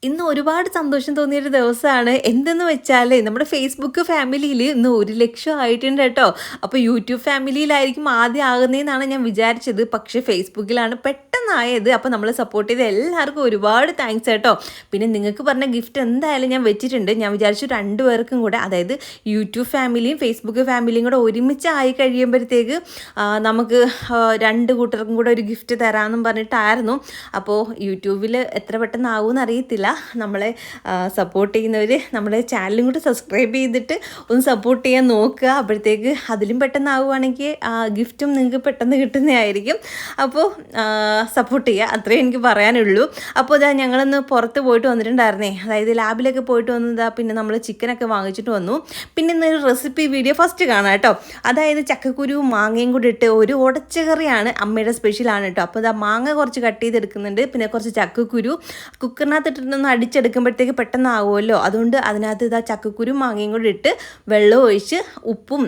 ഇന്ന് ഒരുപാട് സന്തോഷം തോന്നിയൊരു ദിവസമാണ്. എന്തെന്ന് വെച്ചാൽ നമ്മുടെ ഫേസ്ബുക്ക് ഫാമിലിയിൽ ഇന്ന് 1,00,000 ആയിട്ടുണ്ട് കേട്ടോ. അപ്പോൾ യൂട്യൂബ് ഫാമിലിയിലായിരിക്കും ആദ്യം ആകുന്നതെന്നാണ് ഞാൻ വിചാരിച്ചത്. പക്ഷേ ഫേസ്ബുക്കിലാണ് പെട്ടെന്നായത്. അപ്പോൾ നമ്മൾ സപ്പോർട്ട് ചെയ്ത എല്ലാവർക്കും ഒരുപാട് താങ്ക്സ് കേട്ടോ. പിന്നെ നിങ്ങൾക്ക് പറഞ്ഞ ഗിഫ്റ്റ് എന്തായാലും ഞാൻ വെച്ചിട്ടുണ്ട്. ഞാൻ വിചാരിച്ചു രണ്ടുപേർക്കും കൂടെ, അതായത് യൂട്യൂബ് ഫാമിലിയും ഫേസ്ബുക്ക് ഫാമിലിയും കൂടെ ഒരുമിച്ച് ആയി കഴിയുമ്പോഴത്തേക്ക് നമുക്ക് രണ്ട് കൂട്ടർക്കും കൂടെ ഒരു ഗിഫ്റ്റ് തരാമെന്നും പറഞ്ഞിട്ടായിരുന്നു. അപ്പോൾ യൂട്യൂബിൽ എത്ര പെട്ടെന്ന് ആകുമെന്ന് അറിയത്തില്ല. നമ്മളെ സപ്പോർട്ട് ചെയ്യുന്നവർ നമ്മുടെ ചാനലും കൂടെ സബ്സ്ക്രൈബ് ചെയ്തിട്ട് ഒന്ന് സപ്പോർട്ട് ചെയ്യാൻ നോക്കുക. അപ്പോഴത്തേക്ക് അതിലും പെട്ടെന്നാവുകയാണെങ്കിൽ ഗിഫ്റ്റും നിങ്ങൾക്ക് പെട്ടെന്ന് കിട്ടുന്നതായിരിക്കും. അപ്പോൾ സപ്പോർട്ട് ചെയ്യുക, അത്രേ എനിക്ക് പറയാനുള്ളൂ. അപ്പോൾ ഇതാ ഞങ്ങളൊന്ന് പുറത്ത് പോയിട്ട് വന്നിട്ടുണ്ടായിരുന്നേ, അതായത് ലാബിലൊക്കെ പോയിട്ട് വന്നതാ. പിന്നെ നമ്മൾ ചിക്കനൊക്കെ വാങ്ങിച്ചിട്ട് വന്നു. പിന്നെ ഇന്നൊരു റെസിപ്പി വീഡിയോ ഫസ്റ്റ് കാണാം കേട്ടോ. അതായത് ചക്കക്കുരുവും മാങ്ങയും കൂടി ഇട്ട് ഒരു ഉടച്ച കറിയാണ്, അമ്മയുടെ സ്പെഷ്യലാണ് കേട്ടോ. അപ്പോൾ ഇതാ മാങ്ങ കുറച്ച് കട്ട് ചെയ്തെടുക്കുന്നുണ്ട്, പിന്നെ കുറച്ച് ചക്കക്കുരു കുക്കറിനകത്ത് ഇട്ടിട്ടൊന്ന് അടിച്ചെടുക്കുമ്പോഴത്തേക്ക് പെട്ടെന്നാവുമല്ലോ. അതുകൊണ്ട് അതിനകത്ത് ഇതാ ചക്കക്കുരു മാങ്ങയും കൂടി ഇട്ട് വെള്ളം ഒഴിച്ച് ഉപ്പും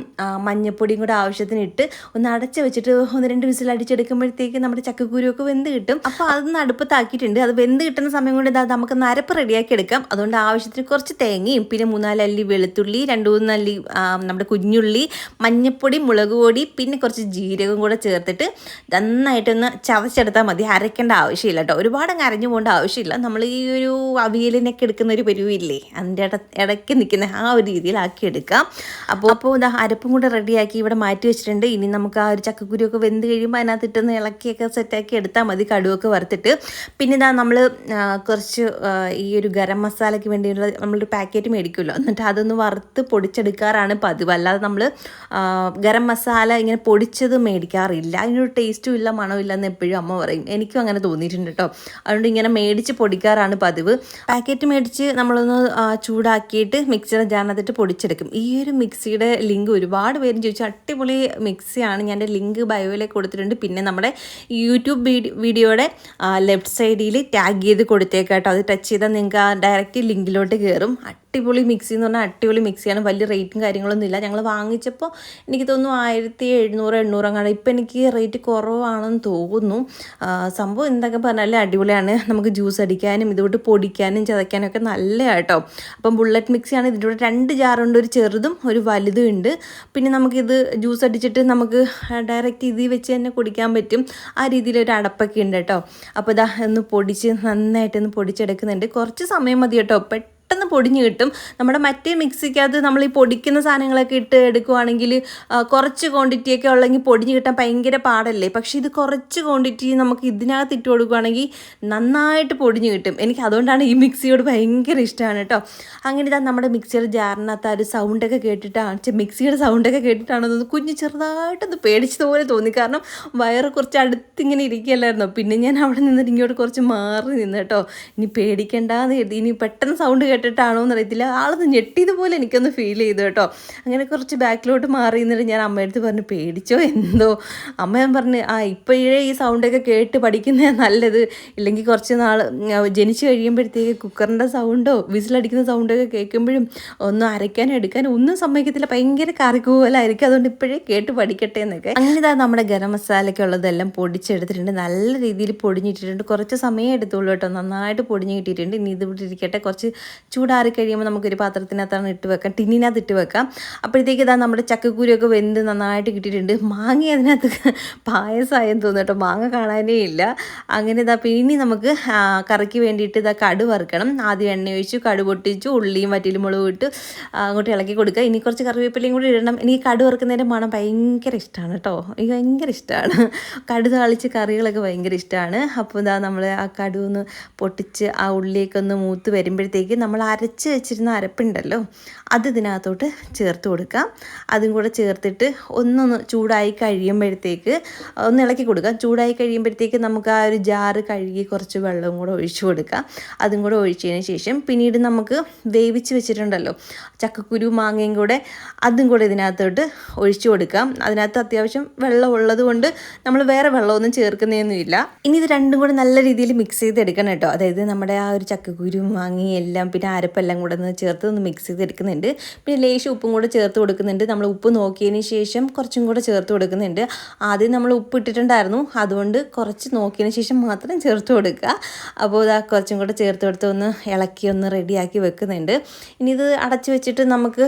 മഞ്ഞപ്പൊടിയും കൂടെ ആവശ്യത്തിന് ഇട്ട് ഒന്ന് അടച്ച് വെച്ചിട്ട് 1-2 വിസിൽ അടിച്ചെടുക്കുമ്പോഴത്തേക്ക് നമ്മുടെ ചക്കക്കുരുവൊക്കെ വെന്ത് കിട്ടും. അപ്പോൾ അതൊന്ന് അടുപ്പത്താക്കിയിട്ടുണ്ട്. അത് വെന്ത് കിട്ടുന്ന സമയം കൊണ്ട് ഇതാ നമുക്ക് നരപ്പ് റെഡിയാക്കി എടുക്കാം. അതുകൊണ്ട് ആവശ്യത്തിന് കുറച്ച് തേങ്ങയും പിന്നെ 3-4 അല്ലി വെളുത്തുള്ളി, 2-3 അല്ലി നമ്മുടെ കുഞ്ഞുള്ളി, മഞ്ഞപ്പൊടി, മുളക് പൊടി, പിന്നെ കുറച്ച് ജീരകം കൂടെ ചേർത്തിട്ട് നന്നായിട്ടൊന്ന് ചതച്ചെടുത്താൽ മതി. അരയ്ക്കേണ്ട ആവശ്യമില്ല കേട്ടോ. ഒരുപാട് അങ്ങ് അരഞ്ഞു പോകേണ്ട ആവശ്യമില്ല. നമ്മൾ ഈ ഒരു അവിയലിനൊക്കെ എടുക്കുന്ന ഒരു പരുവില്ലേ, അതിൻ്റെ ഇടയ്ക്ക് നിൽക്കുന്ന ആ ഒരു രീതിയിലാക്കി എടുക്കാം. അപ്പോൾ ഇതാ അരപ്പും കൂടെ റെഡിയാക്കി ഇവിടെ മാറ്റി വെച്ചിട്ടുണ്ട്. ഇനി നമുക്ക് ആ ഒരു ചക്കക്കുരുവൊക്കെ വെന്ത് കഴിയുമ്പോൾ അതിനകത്ത് ഇട്ടൊന്ന് ഇളക്കിയൊക്കെ സെറ്റാക്കി എടുത്താൽ മതി, കടുവൊക്കെ വറുത്തിട്ട്. പിന്നെ ഇതാ നമ്മൾ കുറച്ച് ഈ ഒരു ഗരം മസാലയ്ക്ക് വേണ്ടിയുള്ള നമ്മളൊരു പാക്കറ്റ് മേടിക്കുമല്ലോ, എന്നിട്ട് അതൊന്ന് വറുത്ത് പൊടിച്ചെടുക്കാറാണ് പതിവ്. അല്ലാതെ നമ്മൾ ഗരം മസാല ഇങ്ങനെ പൊടിച്ചത് മേടിക്കാറില്ല. അതിനൊരു ടേസ്റ്റും ഇല്ല, മണമില്ല എന്ന് എപ്പോഴും അമ്മ പറയും. എനിക്കും അങ്ങനെ തോന്നിയിട്ടുണ്ട് കേട്ടോ. അതുകൊണ്ട് ഇങ്ങനെ മേടിച്ച് പൊടിക്കാറാണ് പതിവ്. പാക്കറ്റ് മേടിച്ച് നമ്മളൊന്ന് ചൂടാക്കിയിട്ട് മിക്സിയുടെ ജാറിനകത്തിട്ട് പൊടിച്ചെടുക്കും. ഈ ഒരു മിക്സിയുടെ ലിങ്ക് ഒരുപാട് പേരും ചോദിച്ചു. അടിപൊളി മിക്സിയാണ്. ഞാൻ എൻ്റെ ലിങ്ക് ബയോയിലേക്ക് കൊടുത്തിട്ടുണ്ട്. പിന്നെ നമ്മുടെ യൂട്യൂബ് വീഡിയോയുടെ ലെഫ്റ്റ് സൈഡിൽ ടാഗ് ചെയ്ത് കൊടുത്തേക്കാട്ടോ. അത് ടച്ച് ചെയ്താൽ നിങ്ങൾക്ക് ആ ഡയറക്റ്റ് ലിങ്കിലോട്ട് കയറും. അടിപൊളി മിക്സി എന്ന് പറഞ്ഞാൽ അടിപൊളി മിക്സിയാണ്. വലിയ റേറ്റും കാര്യങ്ങളൊന്നും ഇല്ല. ഞങ്ങൾ വാങ്ങിച്ചപ്പോൾ എനിക്ക് തോന്നുന്നു 1,700-800 അങ്ങാണ്. ഇപ്പം എനിക്ക് റേറ്റ് കുറവാണെന്ന് തോന്നുന്നു. സംഭവം എന്തൊക്കെ പറഞ്ഞാലും അടിപൊളിയാണ്. നമുക്ക് ജ്യൂസ് അടിക്കാനും ഇതുകൊണ്ട് പൊടിക്കാനും ചതയ്ക്കാനും ഒക്കെ നല്ല കേട്ടോ. അപ്പം ബുള്ളറ്റ് മിക്സിയാണ്. ഇതിൻ്റെ കൂടെ 2 ജാറുണ്ട്, ഒരു ചെറുതും ഒരു വലുതും ഉണ്ട്. പിന്നെ നമുക്കിത് ജ്യൂസ് അടിച്ചിട്ട് നമുക്ക് ഡയറക്റ്റ് ഇതിൽ വെച്ച് തന്നെ കുടിക്കാൻ പറ്റും. ആ രീതിയിലൊരു അടപ്പൊക്കെ ഉണ്ട് കേട്ടോ. അപ്പോൾ ഇതാ ഒന്ന് പൊടിച്ച് നന്നായിട്ടൊന്ന് പൊടിച്ചെടുക്കുന്നുണ്ട്. കുറച്ച് സമയം മതി കേട്ടോ, പെട്ടെന്ന് പൊടിഞ്ഞ് കിട്ടും. നമ്മുടെ മറ്റേ മിക്സിക്കകത്ത് നമ്മൾ ഈ പൊടിക്കുന്ന സാധനങ്ങളൊക്കെ ഇട്ട് എടുക്കുവാണെങ്കിൽ കുറച്ച് ക്വാണ്ടിറ്റിയൊക്കെ ഉള്ളെങ്കിൽ പൊടിഞ്ഞ് കിട്ടാൻ ഭയങ്കര പാടല്ലേ. പക്ഷേ ഇത് കുറച്ച് ക്വാണ്ടിറ്റി നമുക്ക് ഇതിനകത്ത് ഇട്ട് കൊടുക്കുകയാണെങ്കിൽ നന്നായിട്ട് പൊടിഞ്ഞ് കിട്ടും. എനിക്ക് അതുകൊണ്ടാണ് ഈ മിക്സിയോട് ഭയങ്കര ഇഷ്ടമാണ് കേട്ടോ. അങ്ങനെ ഇതാ നമ്മുടെ മിക്സിയുടെ ജാറിനകത്ത് ആ ഒരു സൗണ്ടൊക്കെ കേട്ടിട്ടാണ്, മിക്സിയുടെ സൗണ്ടൊക്കെ കേട്ടിട്ടാണെന്ന് കുഞ്ഞ് ചെറുതായിട്ടൊന്ന് പേടിച്ചതുപോലെ തോന്നി. കാരണം വയറ് കുറച്ച് അടുത്തിങ്ങനെ ഇരിക്കുകയല്ലായിരുന്നോ. പിന്നെ ഞാൻ അവിടെ നിന്നിട്ട് ഇങ്ങോട്ട് കുറച്ച് മാറി നിന്ന് കേട്ടോ. ഇനി പേടിക്കേണ്ടാന്ന് കരുതി. ഇനി പെട്ടെന്ന് സൗണ്ട് കേട്ടിട്ടാണോ എന്ന് അറിയത്തില്ല, ആളൊന്ന് ഞെട്ടിയതുപോലെ എനിക്കൊന്ന് ഫീൽ ചെയ്തു കേട്ടോ. അങ്ങനെ കുറച്ച് ബാക്കിലോട്ട് മാറി നിന്നിട്ട് ഞാൻ അമ്മയടുത്ത് പറഞ്ഞു, പേടിച്ചോ എന്തോ. അമ്മ ഞാൻ പറഞ്ഞു, ഇപ്പോഴേ ഈ സൗണ്ടൊക്കെ കേട്ട് പഠിക്കുന്നതാണ് നല്ലത്. ഇല്ലെങ്കിൽ കുറച്ച് നാൾ ജനിച്ച് കഴിയുമ്പോഴത്തേക്ക് കുക്കറിൻ്റെ സൗണ്ടോ വിസിലടിക്കുന്ന സൗണ്ടൊക്കെ കേൾക്കുമ്പോഴും ഒന്നും അരയ്ക്കാനും എടുക്കാനും ഒന്നും സമ്മതിക്കത്തില്ല, ഭയങ്കര കറിക്കൂലായിരിക്കും. അതുകൊണ്ട് ഇപ്പോഴേ കേട്ട് പഠിക്കട്ടെ എന്നൊക്കെ. അങ്ങനെ ഇതാ നമ്മുടെ ഗരം മസാലയ്ക്ക് ഉള്ളതെല്ലാം പൊടിച്ചെടുത്തിട്ടുണ്ട്. നല്ല രീതിയിൽ പൊടിഞ്ഞിട്ടിട്ടുണ്ട്. കുറച്ച് സമയം എടുത്തുള്ളൂ കേട്ടോ, നന്നായിട്ട് പൊടിഞ്ഞ് കിട്ടിയിട്ടുണ്ട്. ഇനി ഇത് ഇട്ടിരിക്കട്ടെ. കുറച്ച് ചൂടാറി കഴിയുമ്പോൾ നമുക്കൊരു പാത്രത്തിനകത്താണ് ഇട്ട് വെക്കാം, ടിന്നിനകത്ത് ഇട്ട് വെക്കാം. അപ്പോഴത്തേക്ക് ഇതാ നമ്മുടെ ചക്കക്കുരുവൊക്കെ വെന്ത് നന്നായിട്ട് കിട്ടിയിട്ടുണ്ട്. മാങ്ങ അതിനകത്ത് പായസമായെന്ന് തോന്നുന്നു കേട്ടോ, മാങ്ങ കാണാനേ ഇല്ല. അങ്ങനെ ഇതാ ഇനി നമുക്ക് കറിക്ക് വേണ്ടിയിട്ട് ഇതാ കടു വറുക്കണം. ആദ്യം എണ്ണ ഒഴിച്ചു, കടു പൊട്ടിച്ചു, ഉള്ളിയും വറ്റൽമുളകും ഇട്ട് അങ്ങോട്ട് ഇളക്കി കൊടുക്കുക. ഇനി കുറച്ച് കറിവേപ്പിലയും കൂടി ഇടണം. എനിക്ക് കടു വറുക്കുന്നതിൻ്റെ മണം ഭയങ്കര ഇഷ്ടമാണ് കേട്ടോ, എനിക്ക് ഭയങ്കര ഇഷ്ടമാണ്. കടു താളിച്ച് കറികളൊക്കെ ഭയങ്കര ഇഷ്ടമാണ്. അപ്പോൾ ഇതാ നമ്മൾ ആ കടു ഒന്ന് പൊട്ടിച്ച് ആ ഉള്ളിയൊക്കെ ഒന്ന് മൂത്ത് വരുമ്പോഴത്തേക്ക് നമ്മൾ അരച്ച് വെച്ചിരുന്ന അരപ്പുണ്ടല്ലോ, അത് ഇതിനകത്തോട്ട് ചേർത്ത് കൊടുക്കാം. അതും കൂടെ ചേർത്തിട്ട് ഒന്നൊന്ന് ചൂടായി കഴിയുമ്പോഴത്തേക്ക് ഒന്ന് ഇളക്കി കൊടുക്കാം. ചൂടായി കഴിയുമ്പോഴത്തേക്ക് നമുക്ക് ആ ഒരു ജാറ് കഴുകി കുറച്ച് വെള്ളവും കൂടെ ഒഴിച്ചു കൊടുക്കാം. അതും കൂടെ ഒഴിച്ചതിന് ശേഷം പിന്നീട് നമുക്ക് വേവിച്ച് വെച്ചിട്ടുണ്ടല്ലോ ചക്കക്കുരു മാങ്ങയും കൂടെ, അതും കൂടെ ഇതിനകത്തോട്ട് ഒഴിച്ചു കൊടുക്കാം. അതിനകത്ത് അത്യാവശ്യം വെള്ളം ഉള്ളത് കൊണ്ട് നമ്മൾ വേറെ വെള്ളമൊന്നും ചേർക്കുന്നതൊന്നുമില്ല. ഇനി ഇത് രണ്ടും കൂടെ നല്ല രീതിയിൽ മിക്സ് ചെയ്തെടുക്കണം കേട്ടോ. അതായത് നമ്മുടെ ആ ഒരു ചക്കക്കുരു മാങ്ങയും എല്ലാം, പിന്നെ പിന്നെ അരപ്പെല്ലാം കൂടെ ഒന്ന് ചേർത്ത് ഒന്ന് മിക്സ് ചെയ്തെടുക്കുന്നുണ്ട്. പിന്നെ ലേശം ഉപ്പും കൂടെ ചേർത്ത് കൊടുക്കുന്നുണ്ട്. നമ്മൾ ഉപ്പ് നോക്കിയതിന് ശേഷം കുറച്ചും കൂടെ ചേർത്ത് കൊടുക്കുന്നുണ്ട്. ആദ്യം നമ്മൾ ഉപ്പ് ഇട്ടിട്ടുണ്ടായിരുന്നു, അതുകൊണ്ട് കുറച്ച് നോക്കിയതിന് ശേഷം മാത്രം ചേർത്ത് കൊടുക്കുക. അപ്പോൾ ഇതാ കുറച്ചും കൂടെ ചേർത്ത് കൊടുത്ത് ഒന്ന് ഇളക്കി ഒന്ന് റെഡിയാക്കി വെക്കുന്നുണ്ട്. ഇനി ഇത് അടച്ച് വെച്ചിട്ട് നമുക്ക്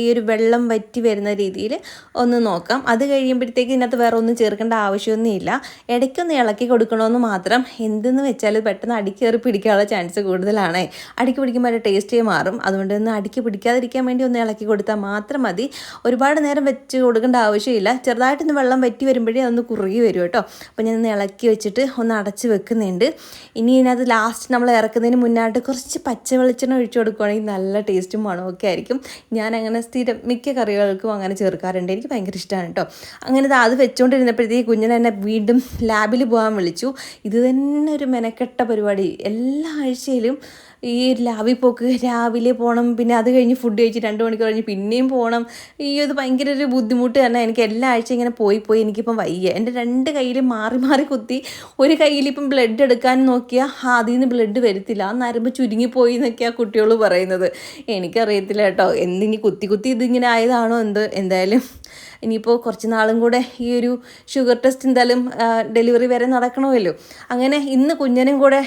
ഈ ഒരു വെള്ളം വറ്റി വരുന്ന രീതിയിൽ ഒന്ന് നോക്കാം. അത് കഴിയുമ്പോഴത്തേക്ക് ഇതിനകത്ത് വേറെ ഒന്നും ചേർക്കേണ്ട ആവശ്യമൊന്നുമില്ല. ഇടയ്ക്കൊന്ന് ഇളക്കി കൊടുക്കണമെന്ന് മാത്രം. എന്തെന്ന് വെച്ചാൽ പെട്ടെന്ന് അടിക്കേറി പിടിക്കാനുള്ള ചാൻസ് കൂടുതലാണ്. അടിക്ക് പിടിക്കുമ്പോൾ അതിൻ്റെ ടേസ്റ്റേ മാറും. അതുകൊണ്ട് ഒന്ന് അടിക്ക് പിടിക്കാതിരിക്കാൻ വേണ്ടി ഒന്ന് ഇളക്കി കൊടുത്താൽ മാത്രം മതി. ഒരുപാട് നേരം വെച്ച് കൊടുക്കേണ്ട ആവശ്യമില്ല. ചെറുതായിട്ടൊന്ന് വെള്ളം വറ്റി വരുമ്പോഴേ അതൊന്ന് കുറുകി വരും കേട്ടോ. അപ്പോൾ ഞാനൊന്ന് ഇളക്കി വെച്ചിട്ട് ഒന്ന് അടച്ച് വെക്കുന്നുണ്ട്. ഇനി ഇതിനകത്ത് ലാസ്റ്റ് നമ്മൾ ഇറക്കുന്നതിന് മുന്നായിട്ട് കുറച്ച് പച്ച വെളിച്ചെണ്ണ ഒഴിച്ചു കൊടുക്കുകയാണെങ്കിൽ നല്ല ടേസ്റ്റും മണമൊക്കെ ആയിരിക്കും. ഞാൻ അങ്ങനെ സ്ഥിരം മിക്ക കറികൾക്കും അങ്ങനെ ചേർക്കാറുണ്ട്. എനിക്ക് ഭയങ്കര ഇഷ്ടമാണ് കേട്ടോ. അങ്ങനെ അത് വെച്ചുകൊണ്ടിരുന്നപ്പോഴത്തേക്ക് കുഞ്ഞിനെ എന്നെ വീണ്ടും ലാബിൽ പോകാൻ വിളിച്ചു. ഇത് തന്നെ ഒരു മെനക്കെട്ട പരിപാടി. എല്ലാ ആഴ്ചയിലും ഈ ലാബിൽ പോക്ക്, രാവിലെ പോകണം, പിന്നെ അത് കഴിഞ്ഞ് ഫുഡ് കഴിച്ച് 2 മണിക്കൂർ കഴിഞ്ഞ് പിന്നെയും പോകണം. ഇത് ഭയങ്കര ഒരു ബുദ്ധിമുട്ട് തന്നെ. എനിക്ക് എല്ലാ ആഴ്ച ഇങ്ങനെ പോയി എനിക്കിപ്പം വയ്യ. എൻ്റെ 2 കയ്യിലും മാറി മാറി കുത്തി. ഒരു കയ്യിലിപ്പം ബ്ലഡ് എടുക്കാൻ നോക്കിയാൽ അതിൽ നിന്ന് ബ്ലഡ് വരത്തില്ല, ആ നരമ്പ് ചുരുങ്ങിപ്പോയി എന്നൊക്കെയാണ് കുട്ടികൾ പറയുന്നത്. എനിക്കറിയത്തില്ല കേട്ടോ, എന്തിനി കുത്തി ഇതിങ്ങനെ ആയതാണോ എന്തായാലും ഇനിയിപ്പോൾ കുറച്ച് നാളും കൂടെ ഈ ഒരു ഷുഗർ ടെസ്റ്റ് എന്തായാലും ഡെലിവറി വരെ നടക്കണമല്ലോ. അങ്ങനെ ഇന്ന് കുഞ്ഞിനും കൂടെ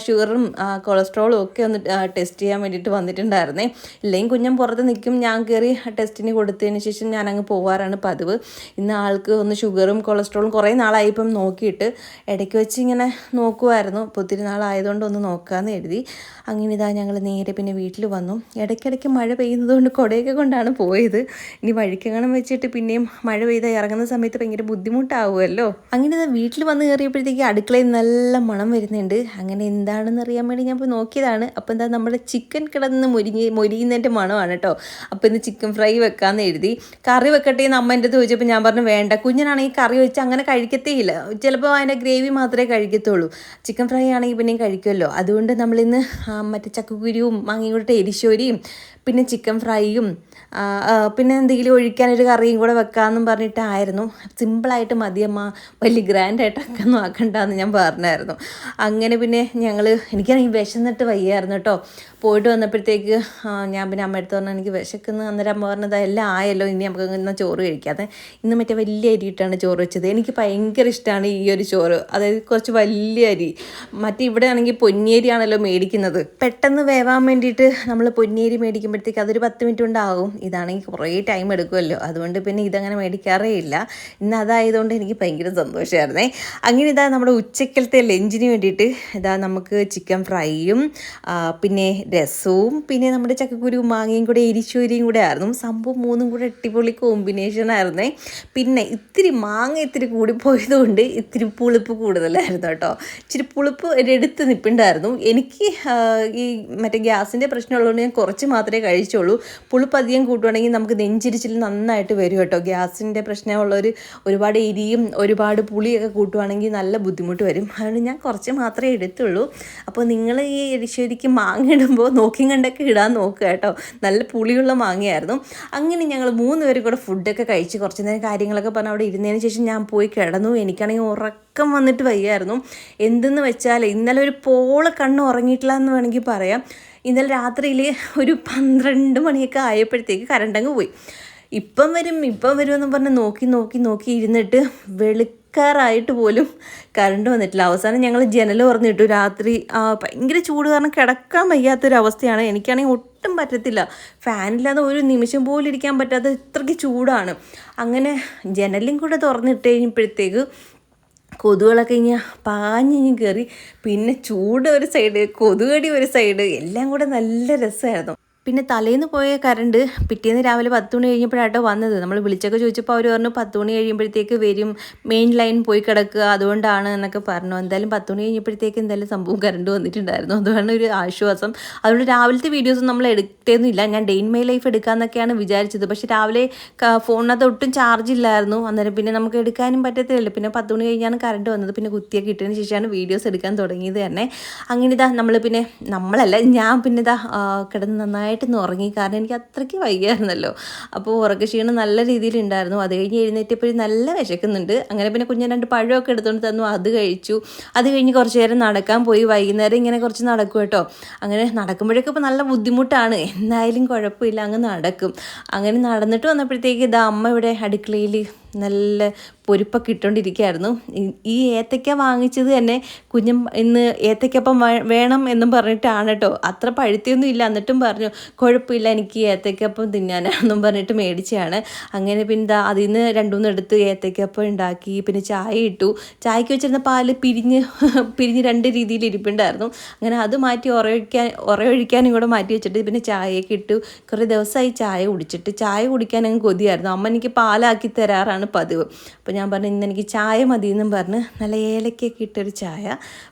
ഷുഗറും കൊളസ്ട്രോളും ഒക്കെ ഒന്ന് ടെസ്റ്റ് ചെയ്യാൻ വേണ്ടിയിട്ട് വന്നിട്ടുണ്ടായിരുന്നേ. ഇല്ലെങ്കിൽ കുഞ്ഞൻ പുറത്ത് നിൽക്കും, ഞാൻ കയറി ടെസ്റ്റിന് കൊടുത്തതിന് ശേഷം ഞാനങ്ങ് പോകാറാണ് പതിവ്. ഇന്ന് ആൾക്ക് ഒന്ന് ഷുഗറും കൊളസ്ട്രോളും കുറേ നാളായി ഇപ്പം നോക്കിയിട്ട്. ഇടയ്ക്ക് വെച്ച് ഇങ്ങനെ നോക്കുമായിരുന്നു. ഇപ്പോൾ ഒത്തിരി നാളായതുകൊണ്ട് ഒന്ന് നോക്കാമെന്ന് എഴുതി. അങ്ങനെ ഞങ്ങൾ നേരെ പിന്നെ വീട്ടിൽ വന്നു. ഇടയ്ക്കിടയ്ക്ക് മഴ പെയ്യുന്നത് കൊണ്ട് കുടയൊക്കെ കൊണ്ടാണ് പോയത്. ഇനി വഴിക്കങ്ങണം വെച്ചിട്ട് പിന്നെയും മഴ പെയ്ത് ഇറങ്ങുന്ന സമയത്ത് ഭയങ്കര ബുദ്ധിമുട്ടാവുമല്ലോ. അങ്ങനെ വീട്ടിൽ വന്ന് കയറിയപ്പോഴത്തേക്ക് അടുക്കളയിൽ നല്ല മണം വരുന്നുണ്ട്. അങ്ങനെ എന്താണെന്ന് അറിയാൻ വേണ്ടി ഞാൻ പോയി നോക്കിയതാണ്. അപ്പോൾ നമ്മുടെ ചിക്കൻ കിടന്ന് മൊരിയുന്നതിൻ്റെ മണമാണ് കേട്ടോ. അപ്പോൾ ഇന്ന് ചിക്കൻ ഫ്രൈ വെക്കാമെന്ന് എഴുതി. കറി വെക്കട്ടെ എന്ന് അമ്മ എൻ്റെ അടുത്ത് ചോദിച്ചപ്പോൾ ഞാൻ പറഞ്ഞു വേണ്ട. കുഞ്ഞിനാണെങ്കിൽ കറി വെച്ച് അങ്ങനെ കഴിക്കത്തേ ഇല്ല. ചിലപ്പോൾ അതിൻ്റെ ഗ്രേവി മാത്രമേ കഴിക്കത്തുള്ളൂ. ചിക്കൻ ഫ്രൈ ആണെങ്കിൽ പിന്നെയും കഴിക്കുമല്ലോ. അതുകൊണ്ട് നമ്മളിന്ന് മറ്റേ ചക്കക്കുരുവും മാങ്ങയും കൂടെ എരിശോരിയും പിന്നെ ചിക്കൻ ഫ്രൈയും പിന്നെ എന്തെങ്കിലും ഒഴിക്കാനൊരു കറിയും കൂടെ വെക്കാമെന്നും പറഞ്ഞിട്ടായിരുന്നു. സിമ്പിളായിട്ട് മതിയമ്മ, വലിയ ഗ്രാൻഡായിട്ടൊക്കെ ഒന്നും ആക്കണ്ടെന്ന് ഞാൻ പറഞ്ഞായിരുന്നു. അങ്ങനെ പിന്നെ എനിക്കാണെങ്കിൽ വിശന്നിട്ട് വയ്യായിരുന്നു കേട്ടോ. പോയിട്ട് വന്നപ്പോഴത്തേക്ക് ഞാൻ പിന്നെ അമ്മ എടുത്ത് പറഞ്ഞാൽ എനിക്ക് വിശക്കുന്നു. അന്നേരം അമ്മ പറഞ്ഞത് എല്ലാം ആയല്ലോ, ഇനി നമുക്ക് ഇന്ന് ചോറ് കഴിക്കാതെ. ഇന്ന് മറ്റേ വലിയ അരിയിട്ടാണ് ചോറ് വെച്ചത്. എനിക്ക് ഭയങ്കര ഇഷ്ടമാണ് ഈ ഒരു ചോറ്, അതായത് കുറച്ച് വലിയ അരി. മറ്റേ ഇവിടെ ആണെങ്കിൽ പൊന്നിയരിയാണല്ലോ മേടിക്കുന്നത്. പെട്ടെന്ന് വേവാൻ വേണ്ടിയിട്ട് നമ്മൾ പൊന്നിയരി മേടിക്കുമ്പോഴത്തേക്ക് അതൊരു 10 മിനിറ്റ് കൊണ്ടാകും. ഇതാണെങ്കിൽ കുറേ ടൈം എടുക്കുമല്ലോ. അതുകൊണ്ട് പിന്നെ ഇതങ്ങനെ മേടിക്കാറേ ഇല്ല. ഇന്ന് അതായതുകൊണ്ട് എനിക്ക് ഭയങ്കര സന്തോഷമായിരുന്നേ. അങ്ങനെ നമ്മുടെ ഉച്ചക്കലത്തെ ലഞ്ചിന് വേണ്ടിയിട്ട് നമുക്ക് ചിക്കൻ ഫ്രൈയും പിന്നെ രസവും പിന്നെ നമ്മുടെ ചക്കക്കുരുവും മാങ്ങയും കൂടെ എരിശൂരിയും കൂടെ ആയിരുന്നു സംഭവം. 3ഉം കൂടെ അടിപൊളി കോമ്പിനേഷൻ ആയിരുന്നേ. പിന്നെ ഇത്തിരി മാങ്ങ ഇത്തിരി കൂടിപ്പോയതുകൊണ്ട് ഇത്തിരി പുളിപ്പ് കൂടുതലായിരുന്നു കേട്ടോ. ഇച്ചിരി പുളിപ്പ് എടുത്ത് നിൽപ്പുണ്ടായിരുന്നു. എനിക്ക് ഈ മറ്റേ ഗ്യാസിൻ്റെ പ്രശ്നമുള്ളതുകൊണ്ട് ഞാൻ കുറച്ച് മാത്രമേ കഴിച്ചുള്ളൂ. പുളിപ്പ് അധികം കൂട്ടുവാണെങ്കിൽ നമുക്ക് നെഞ്ചിരിച്ചിൽ നന്നായിട്ട് വരും കേട്ടോ. ഗ്യാസിൻ്റെ പ്രശ്നമുള്ളവർ ഒരുപാട് എരിയും ഒരുപാട് പുളിയൊക്കെ കൂട്ടുവാണെങ്കിൽ നല്ല ബുദ്ധിമുട്ട് വരും. അതുകൊണ്ട് ഞാൻ കുറച്ച് മാത്രമേ എടുത്തുള്ളൂ. അപ്പോൾ നിങ്ങൾ ഈ എരിശ്ശേരിക്ക് മാങ്ങ ഇടുമ്പോൾ നോക്കിയും കണ്ടൊക്കെ ഇടാൻ നോക്കുക കേട്ടോ. നല്ല പുളിയുള്ള മാങ്ങയായിരുന്നു. അങ്ങനെ ഞങ്ങൾ 3 പേരും കൂടെ ഫുഡൊക്കെ കഴിച്ച് കുറച്ച് നേരം കാര്യങ്ങളൊക്കെ പറഞ്ഞ് അവിടെ ഇരുന്നതിന് ശേഷം ഞാൻ പോയി കിടന്നു. എനിക്കാണെങ്കിൽ ഉറക്കം വന്നിട്ട് വയ്യായിരുന്നു. എന്തെന്ന് വെച്ചാൽ ഇന്നലെ ഒരു പോള കണ്ണ് ഉറങ്ങിയിട്ടില്ല എന്ന് വേണമെങ്കിൽ പറയാം. ഇന്നലെ രാത്രിയിൽ ഒരു 12 മണിയൊക്കെ ആയപ്പോഴത്തേക്ക് കറണ്ടങ്ങ് പോയി. ഇപ്പം വരുമെന്ന് പറഞ്ഞ് നോക്കി ഇരുന്നിട്ട് വെളുക്കാറായിട്ട് പോലും കറണ്ട് വന്നിട്ടില്ല. അവസാനം ഞങ്ങൾ ജനൽ തുറന്നിട്ടു. രാത്രി ഭയങ്കര ചൂട് കാരണം കിടക്കാൻ വയ്യാത്തൊരവസ്ഥയാണ്. എനിക്കാണെങ്കിൽ ഒട്ടും പറ്റത്തില്ല. ഫാനില്ലാതെ ഒരു നിമിഷം പോലും ഇരിക്കാൻ പറ്റാത്ത ഇത്രയ്ക്ക് ചൂടാണ്. അങ്ങനെ ജനലും കൂടെ തുറന്നിട്ട് കഴിഞ്ഞപ്പോഴത്തേക്ക് കൊതുകുകളൊക്കെ ഇങ്ങനെ പാഞ്ഞിഞ്ഞ് കയറി. പിന്നെ ചൂട് ഒരു സൈഡ്, കൊതുകടി ഒരു സൈഡ്, എല്ലാം കൂടെ നല്ല രസമായിരുന്നു. പിന്നെ തലേന്ന് പോയ കറണ്ട് പിറ്റേന്ന് രാവിലെ 10 മണി കഴിഞ്ഞപ്പോഴാട്ടോ വന്നത്. നമ്മൾ വിളിച്ചൊക്കെ ചോദിച്ചപ്പോൾ അവർ പറഞ്ഞു 10 മണി കഴിയുമ്പോഴത്തേക്ക് വരും, മെയിൻ ലൈൻ പോയി കിടക്കുക, അതുകൊണ്ടാണ് എന്നൊക്കെ പറഞ്ഞു. എന്തായാലും 10 മണി കഴിഞ്ഞപ്പോഴത്തേക്ക് എന്തായാലും സംഭവം കറണ്ട് വന്നിട്ടുണ്ടായിരുന്നു. അതുകൊണ്ട് ഒരു ആശ്വാസം. അതുകൊണ്ട് രാവിലത്തെ വീഡിയോസും നമ്മൾ എടുത്തേന്നില്ല. ഞാൻ ഡേ ഇൻ മൈ ലൈഫ് എടുക്കാമെന്നൊക്കെയാണ് വിചാരിച്ചത്. പക്ഷേ രാവിലെ ഫോണിനകത്ത് ഒട്ടും ചാർജ് ഇല്ലായിരുന്നു. അന്നേരം പിന്നെ നമുക്ക് എടുക്കാനും പറ്റത്തില്ലല്ലോ. പിന്നെ 10 മണി കഴിഞ്ഞാണ് കറണ്ട് വന്നത്. പിന്നെ കുത്തിയൊക്കെ ഇട്ടതിന് ശേഷമാണ് വീഡിയോസ് എടുക്കാൻ തുടങ്ങിയത് തന്നെ. അങ്ങനെ നമ്മളല്ല, ഞാൻ പിന്നെ കിടന്ന് നന്നായി നന്നായിട്ടൊന്ന് ഉറങ്ങി. കാരണം എനിക്ക് അത്രയ്ക്ക് വയ്യായിരുന്നല്ലോ. അപ്പോൾ ഉറക്കക്ഷീണം നല്ല രീതിയിലുണ്ടായിരുന്നു. അത് കഴിഞ്ഞ് എഴുന്നേറ്റപ്പോൾ നല്ല വിശക്കുന്നുണ്ട്. അങ്ങനെ പിന്നെ കുഞ്ഞൻ 2 പഴമൊക്കെ എടുത്തുകൊണ്ട് തന്നു, അത് കഴിച്ചു. അത് കഴിഞ്ഞ് കുറച്ച് നേരം നടക്കാൻ പോയി. വൈകുന്നേരം ഇങ്ങനെ കുറച്ച് നടക്കും കേട്ടോ. അങ്ങനെ നടക്കുമ്പോഴേക്കും ഇപ്പോൾ നല്ല ബുദ്ധിമുട്ടാണ്, എന്തായാലും കുഴപ്പമില്ല, അങ്ങ് നടക്കും. അങ്ങനെ നടന്നിട്ട് വന്നപ്പോഴത്തേക്ക് ഇതാ അമ്മ ഇവിടെ അടുക്കളയിൽ നല്ല പൊരിപ്പൊക്കെ ഇട്ടുകൊണ്ടിരിക്കുകയായിരുന്നു. ഈ ഏത്തയ്ക്ക വാങ്ങിച്ചത് തന്നെ കുഞ്ഞം ഇന്ന് ഏത്തയ്ക്കപ്പം വേണം എന്നും പറഞ്ഞിട്ടാണ് കേട്ടോ. അത്ര പഴുത്തിയൊന്നും ഇല്ല, എന്നിട്ടും പറഞ്ഞു കുഴപ്പമില്ല എനിക്ക് ഏത്തയ്ക്കപ്പം തിന്നാനാണെന്നും പറഞ്ഞിട്ട് മേടിച്ചതാണ്. അങ്ങനെ പിന്നെ അതിൽ നിന്ന് 2-3 എടുത്ത് ഏത്തയ്ക്കപ്പം ഉണ്ടാക്കി. പിന്നെ ചായ ഇട്ടു. ചായക്ക് വെച്ചിരുന്ന പാല് പിരിഞ്ഞ് 2 രീതിയിൽ ഇരിപ്പുണ്ടായിരുന്നു. അങ്ങനെ അത് മാറ്റി ഉറയൊഴിക്കാനും കൂടെ മാറ്റി വെച്ചിട്ട് പിന്നെ ചായയൊക്കെ ഇട്ടു. കുറേ ദിവസമായി ചായ കുടിച്ചിട്ട്. ചായ കുടിക്കാൻ അങ്ങ് കൊതിയായിരുന്നു. അമ്മ എനിക്ക് പാലാക്കി തരാറാണ് പതിവ്. അപ്പോൾ ഞാൻ പറഞ്ഞു ഇന്ന് എനിക്ക് ചായ മതി എന്നും പറഞ്ഞ് നല്ല ഏലക്കൊക്കെ ഇട്ടൊരു ചായ,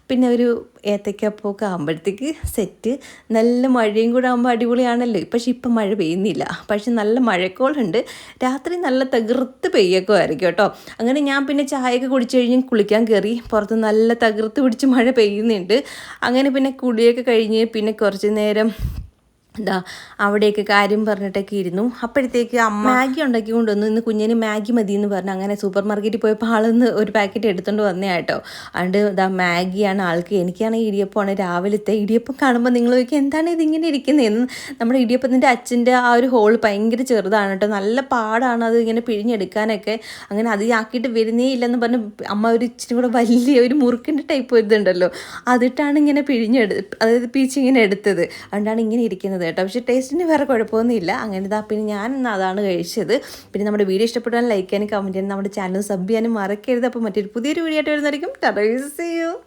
പിന്നെ ഒരു ഏത്തയ്ക്കപ്പമൊക്കെ ആകുമ്പോഴത്തേക്ക് സെറ്റ്. നല്ല മഴയും കൂടെ ആകുമ്പോൾ അടിപൊളിയാണല്ലോ. പക്ഷേ ഇപ്പം മഴ പെയ്യുന്നില്ല, പക്ഷെ നല്ല മഴക്കോളുണ്ട്. രാത്രി നല്ല തകർത്ത് പെയ്യൊക്കെ ആയിരിക്കും കേട്ടോ. അങ്ങനെ ഞാൻ പിന്നെ ചായയൊക്കെ കുടിച്ച് കഴിഞ്ഞ് കുളിക്കാൻ കയറി. പുറത്ത് നല്ല തകർത്ത് പിടിച്ച് മഴ പെയ്യുന്നുണ്ട്. അങ്ങനെ പിന്നെ കുളിയൊക്കെ കഴിഞ്ഞ് പിന്നെ കുറച്ച് നേരം എന്താ അവിടെയൊക്കെ കാര്യം പറഞ്ഞിട്ടൊക്കെ ഇരുന്നു. അപ്പോഴത്തേക്ക് അമ്മ മാഗി ഉണ്ടാക്കി കൊണ്ടുവന്നു. ഇന്ന് കുഞ്ഞിന് മാഗി മതി എന്ന് പറഞ്ഞു. അങ്ങനെ സൂപ്പർ മാർക്കറ്റിൽ പോയപ്പോൾ ആളൊന്ന് ഒരു പാക്കറ്റ് എടുത്തുകൊണ്ട് വന്നേ കേട്ടോ. അതുകൊണ്ട് ഇതാ മാഗിയാണ് ആൾക്ക്. എനിക്കാണെങ്കിൽ ഇടിയപ്പമാണ്. രാവിലത്തെ ഇടിയപ്പം കാണുമ്പോൾ നിങ്ങൾ ചോദിക്കും എന്താണ് ഇതിങ്ങനെ ഇരിക്കുന്നതെന്ന്. നമ്മുടെ ഇടിയപ്പത്തിൻ്റെ അച്ഛൻ്റെ ആ ഒരു ഹോൾ ഭയങ്കര ചെറുതാണ് കേട്ടോ. നല്ല പാടാണ് അത് ഇങ്ങനെ പിഴിഞ്ഞെടുക്കാനൊക്കെ. അങ്ങനെ അത് ആക്കിയിട്ട് വരുന്നേ ഇല്ലെന്ന് പറഞ്ഞ് അമ്മ ഒരു ഇച്ചിരി കൂടെ വലിയ ഒരു മുറുക്കിൻ്റെ ടൈപ്പ് ഇതുണ്ടല്ലോ, അതിട്ടാണ് ഇങ്ങനെ അതായത് പീച്ചിങ്ങനെ എടുത്തത്. അതുകൊണ്ടാണ് ഇങ്ങനെ ഇരിക്കുന്നത് കേട്ടോ. പക്ഷേ ടേസ്റ്റിന് വേറെ കുഴപ്പമൊന്നുമില്ല. അങ്ങനെ ഇതാ പിന്നെ ഞാൻ ഇന്ന് അതാണ് കഴിച്ചത്. പിന്നെ നമ്മുടെ വീഡിയോ ഇഷ്ടപ്പെട്ടാൽ ലൈക്ക് ചെയ്യാനും കമൻറ്റ് ചെയ്യാനും നമ്മുടെ ചാനൽ സബ് ചെയ്യാനും മറക്കരുത്. അപ്പോൾ മറ്റൊരു പുതിയൊരു വീഡിയോ ആയിട്ട് വരുന്നതായിരിക്കും.